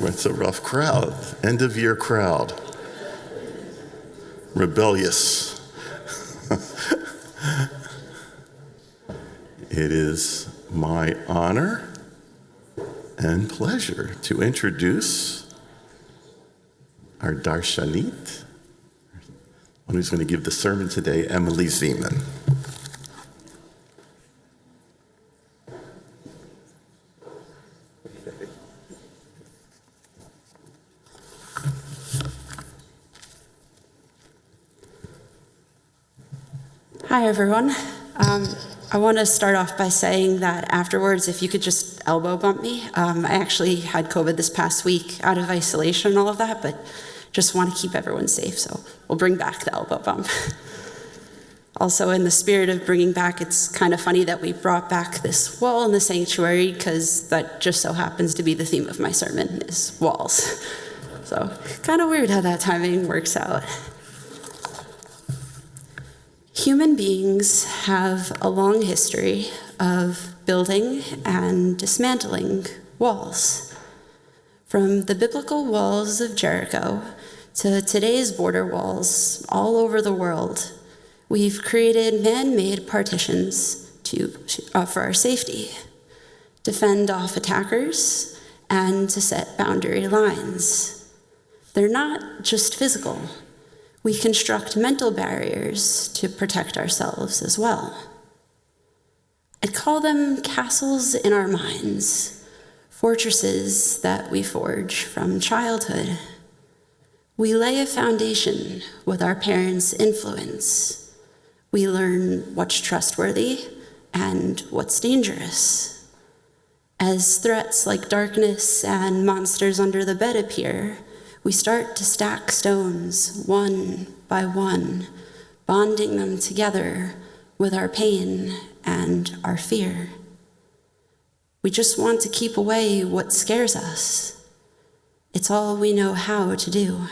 It's a rough crowd, end of year crowd. Rebellious. It is my honor and pleasure to introduce our Darshanit, one who's going to give the sermon today, Emily Zeman. Hi, everyone. I want to start off by saying that afterwards, if you could just elbow bump me. I actually had COVID this past week out of isolation and all of that, but just want to keep everyone safe, so we'll bring back the elbow bump. Also, in the spirit of bringing back, it's kind of funny that we brought back this wall in the sanctuary, because that just so happens to be the theme of my sermon, is walls. So kind of weird how that timing works out. Human beings have a long history of building and dismantling walls. From the biblical walls of Jericho to today's border walls all over the world, we've created man-made partitions for our safety, to fend off attackers, and to set boundary lines. They're not just physical. We construct mental barriers to protect ourselves as well. I'd call them castles in our minds, fortresses that we forge from childhood. We lay a foundation with our parents' influence. We learn what's trustworthy and what's dangerous. As threats like darkness and monsters under the bed appear, we start to stack stones one by one, bonding them together with our pain and our fear. We just want to keep away what scares us. It's all we know how to do.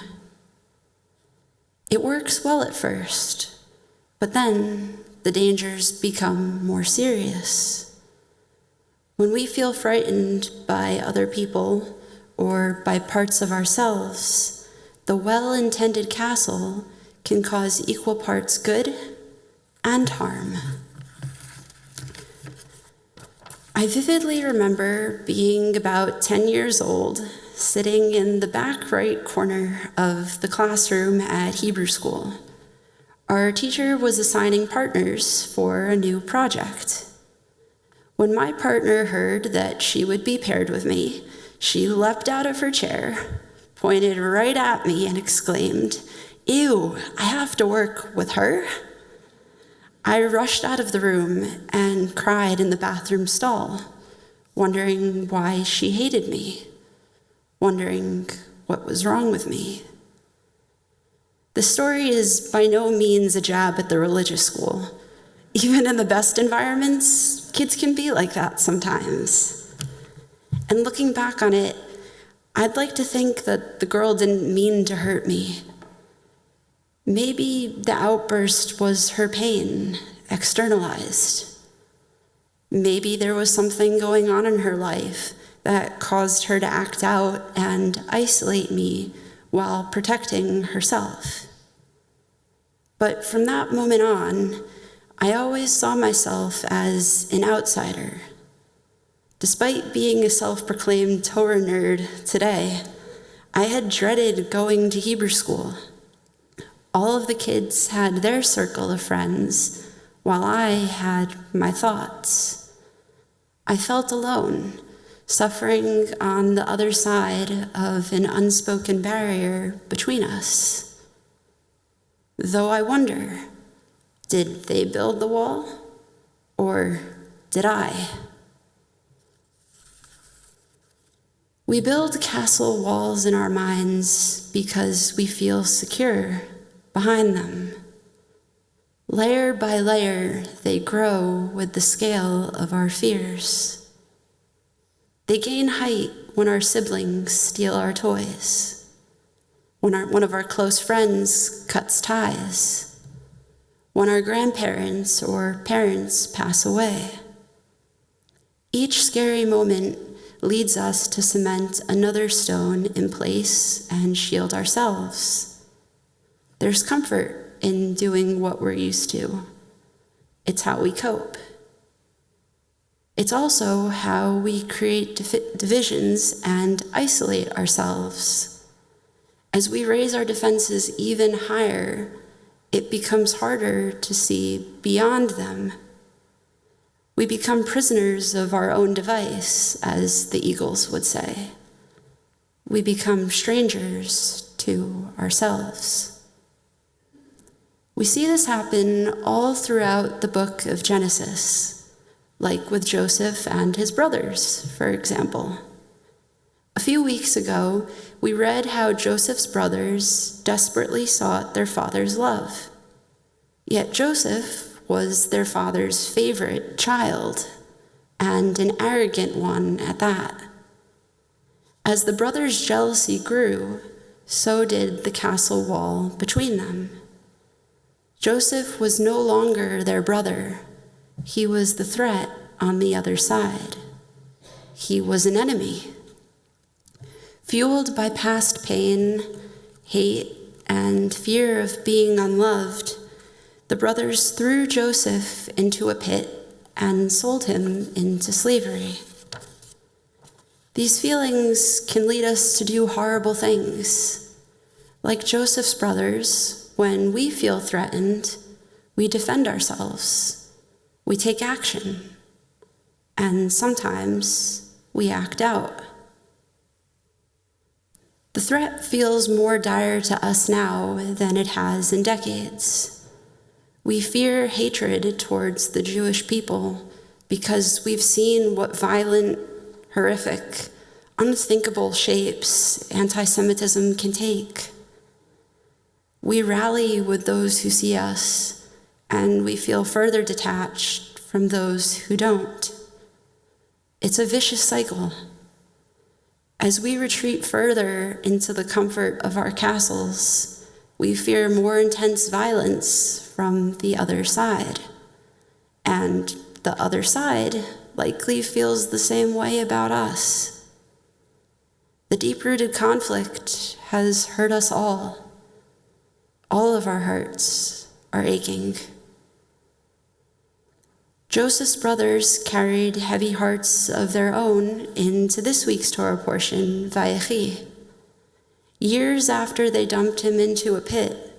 It works well at first, but then the dangers become more serious. When we feel frightened by other people or by parts of ourselves, the well-intended castle can cause equal parts good and harm. I vividly remember being about 10 years old, sitting in the back right corner of the classroom at Hebrew school. Our teacher was assigning partners for a new project. When my partner heard that she would be paired with me, she leapt out of her chair, pointed right at me, and exclaimed, "Ew, I have to work with her?" I rushed out of the room and cried in the bathroom stall, wondering why she hated me, wondering what was wrong with me. The story is by no means a jab at the religious school. Even in the best environments, kids can be like that sometimes. And looking back on it, I'd like to think that the girl didn't mean to hurt me. Maybe the outburst was her pain, externalized. Maybe there was something going on in her life that caused her to act out and isolate me while protecting herself. But from that moment on, I always saw myself as an outsider. Despite being a self-proclaimed Torah nerd today, I had dreaded going to Hebrew school. All of the kids had their circle of friends, while I had my thoughts. I felt alone, suffering on the other side of an unspoken barrier between us. Though I wonder, did they build the wall, or did I? We build castle walls in our minds because we feel secure behind them. Layer by layer, they grow with the scale of our fears. They gain height when our siblings steal our toys, when one of our close friends cuts ties, when our grandparents or parents pass away. Each scary moment leads us to cement another stone in place and shield ourselves. There's comfort in doing what we're used to. It's how we cope. It's also how we create divisions and isolate ourselves. As we raise our defenses even higher, it becomes harder to see beyond them. We become prisoners of our own device, as the Eagles would say. We become strangers to ourselves. We see this happen all throughout the book of Genesis, like with Joseph and his brothers, for example. A few weeks ago, we read how Joseph's brothers desperately sought their father's love. Yet Joseph was their father's favorite child, and an arrogant one at that. As the brothers' jealousy grew, so did the castle wall between them. Joseph was no longer their brother. He was the threat on the other side. He was an enemy. Fueled by past pain, hate, and fear of being unloved, the brothers threw Joseph into a pit and sold him into slavery. These feelings can lead us to do horrible things. Like Joseph's brothers, when we feel threatened, we defend ourselves. We take action. And sometimes we act out. The threat feels more dire to us now than it has in decades. We fear hatred towards the Jewish people because we've seen what violent, horrific, unthinkable shapes anti-Semitism can take. We rally with those who see us, and we feel further detached from those who don't. It's a vicious cycle. As we retreat further into the comfort of our castles, we fear more intense violence from the other side. And the other side likely feels the same way about us. The deep-rooted conflict has hurt us all. All of our hearts are aching. Joseph's brothers carried heavy hearts of their own into this week's Torah portion, Vayechi. Years after they dumped him into a pit,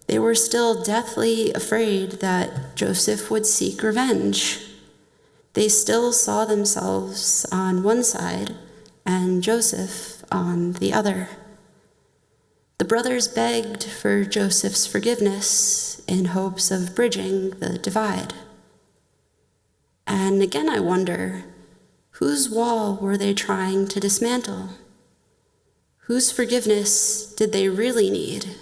they were still deathly afraid that Joseph would seek revenge. They still saw themselves on one side and Joseph on the other. The brothers begged for Joseph's forgiveness in hopes of bridging the divide. And again, I wonder, whose wall were they trying to dismantle? Whose forgiveness did they really need?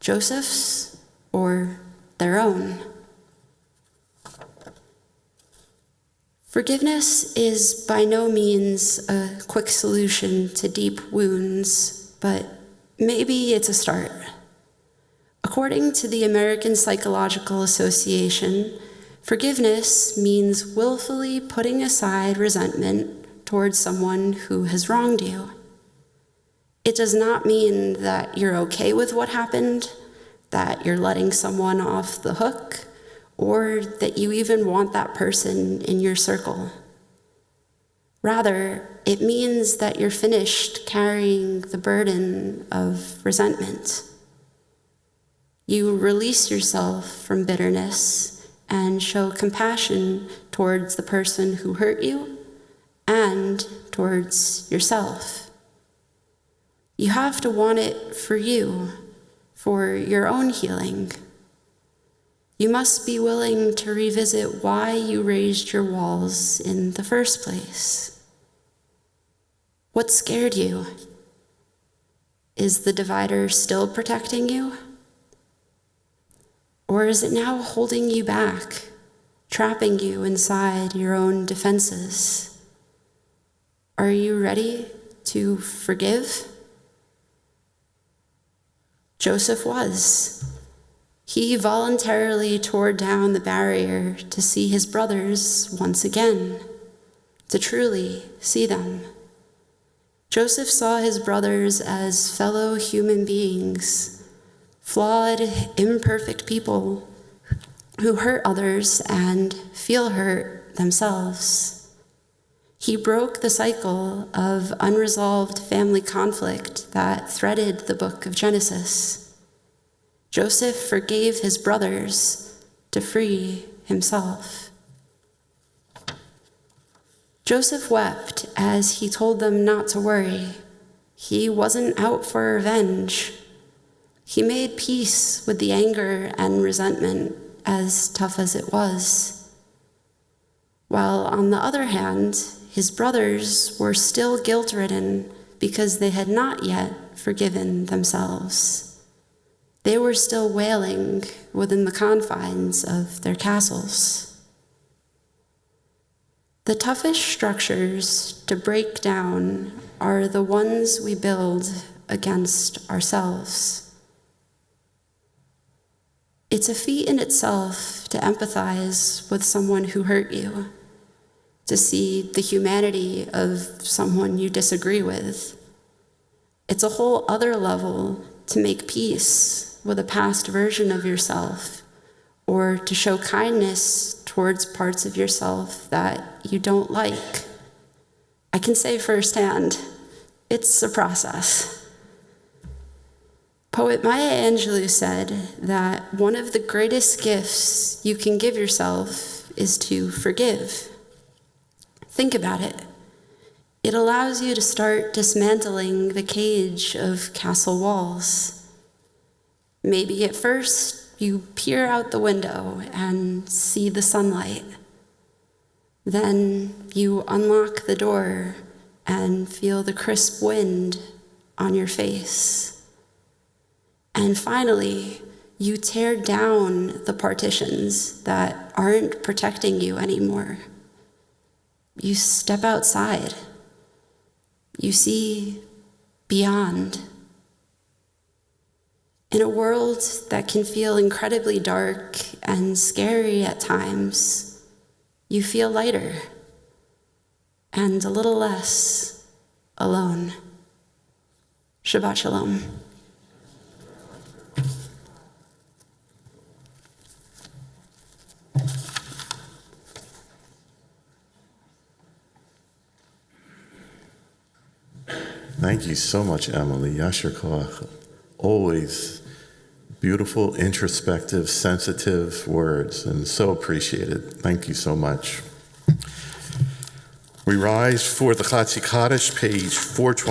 Joseph's or their own? Forgiveness is by no means a quick solution to deep wounds, but maybe it's a start. According to the American Psychological Association, forgiveness means willfully putting aside resentment towards someone who has wronged you. It does not mean that you're okay with what happened, that you're letting someone off the hook, or that you even want that person in your circle. Rather, it means that you're finished carrying the burden of resentment. You release yourself from bitterness and show compassion towards the person who hurt you and towards yourself. You have to want it for you, for your own healing. You must be willing to revisit why you raised your walls in the first place. What scared you? Is the divider still protecting you? Or is it now holding you back, trapping you inside your own defenses? Are you ready to forgive? Joseph was. He voluntarily tore down the barrier to see his brothers once again, to truly see them. Joseph saw his brothers as fellow human beings, flawed, imperfect people who hurt others and feel hurt themselves. He broke the cycle of unresolved family conflict that threaded the book of Genesis. Joseph forgave his brothers to free himself. Joseph wept as he told them not to worry. He wasn't out for revenge. He made peace with the anger and resentment, as tough as it was. While on the other hand, his brothers were still guilt-ridden because they had not yet forgiven themselves. They were still wailing within the confines of their castles. The toughest structures to break down are the ones we build against ourselves. It's a feat in itself to empathize with someone who hurt you, to see the humanity of someone you disagree with. It's a whole other level to make peace with a past version of yourself, or to show kindness towards parts of yourself that you don't like. I can say firsthand, it's a process. Poet Maya Angelou said that one of the greatest gifts you can give yourself is to forgive. Think about it. It allows you to start dismantling the cage of castle walls. Maybe at first, you peer out the window and see the sunlight. Then you unlock the door and feel the crisp wind on your face. And finally, you tear down the partitions that aren't protecting you anymore. You step outside. You see beyond. In a world that can feel incredibly dark and scary at times, you feel lighter and a little less alone. Shabbat Shalom. Thank you so much, Emily. Yasher koach. Always beautiful, introspective, sensitive words, and so appreciated. Thank you so much. We rise for the Chatzi Kaddish, page 420.